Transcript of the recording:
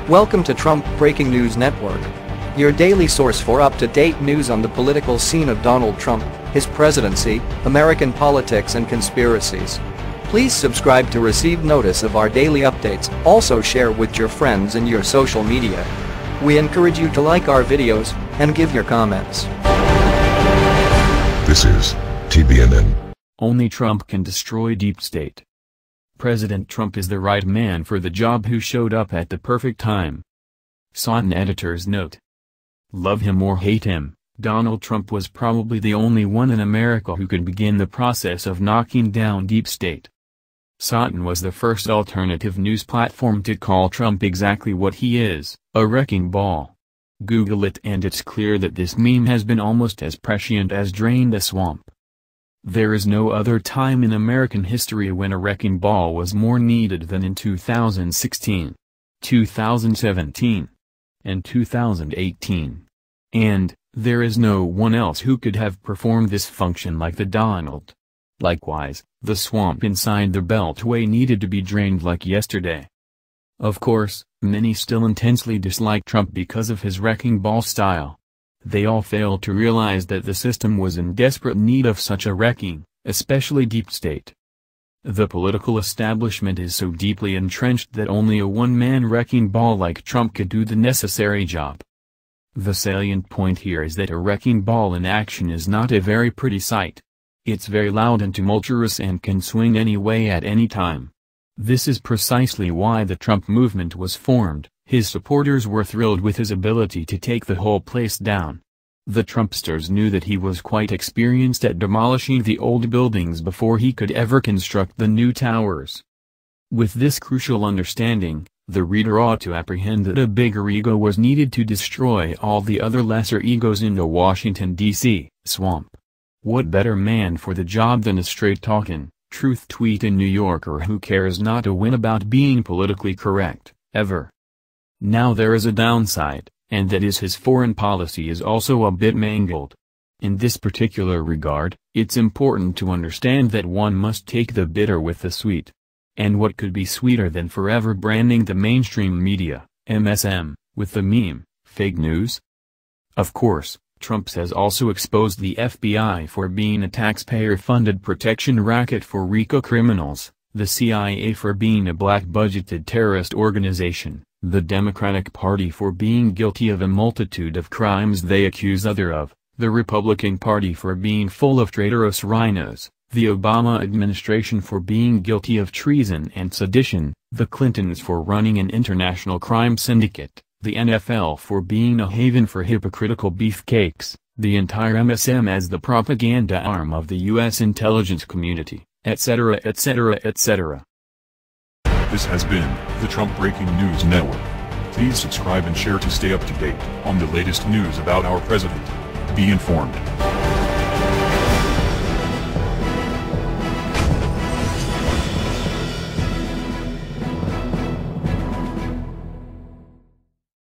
Welcome to Trump Breaking News Network, your daily source for up-to-date news on the political scene of Donald Trump, his presidency, American politics and conspiracies. Please subscribe to receive notice of our daily updates. Also share with your friends and your social media. We encourage you to like our videos and give your comments. This is TBNN. Only Trump can destroy deep state. President Trump is the right man for the job who showed up at the perfect time. SOTN editor's note. Love him or hate him, Donald Trump was probably the only one in America who could begin the process of knocking down deep state. SOTN was the first alternative news platform to call Trump exactly what he is, a wrecking ball. Google it and it's clear that this meme has been almost as prescient as drain the swamp. There is no other time in American history when a wrecking ball was more needed than in 2016, 2017, and 2018. And, there is no one else who could have performed this function like the Donald. Likewise, the swamp inside the Beltway needed to be drained like yesterday. Of course, many still intensely dislike Trump because of his wrecking ball style. They all failed to realize that the system was in desperate need of such a wrecking, especially deep state. The political establishment is so deeply entrenched that only a one-man wrecking ball like Trump could do the necessary job. The salient point here is that a wrecking ball in action is not a very pretty sight. It's very loud and tumultuous and can swing any way at any time. This is precisely why the Trump movement was formed. His supporters were thrilled with his ability to take the whole place down. The Trumpsters knew that he was quite experienced at demolishing the old buildings before he could ever construct the new towers. With this crucial understanding, the reader ought to apprehend that a bigger ego was needed to destroy all the other lesser egos in the Washington, D.C. swamp. What better man for the job than a straight-talking, truth tweet in New Yorker who cares not a whit about being politically correct, ever? Now there is a downside, and that is his foreign policy is also a bit mangled. In this particular regard, it's important to understand that one must take the bitter with the sweet. And what could be sweeter than forever branding the mainstream media, MSM, with the meme, fake news? Of course, Trump has also exposed the FBI for being a taxpayer-funded protection racket for RICO criminals, the CIA for being a black-budgeted terrorist organization, the Democratic Party for being guilty of a multitude of crimes they accuse others of, the Republican Party for being full of traitorous rhinos, the Obama administration for being guilty of treason and sedition, the Clintons for running an international crime syndicate, the NFL for being a haven for hypocritical beefcakes, the entire MSM as the propaganda arm of the U.S. intelligence community, etc., etc., etc. This has been the Trump Breaking News Network. Please subscribe and share to stay up to date on the latest news about our president. Be informed.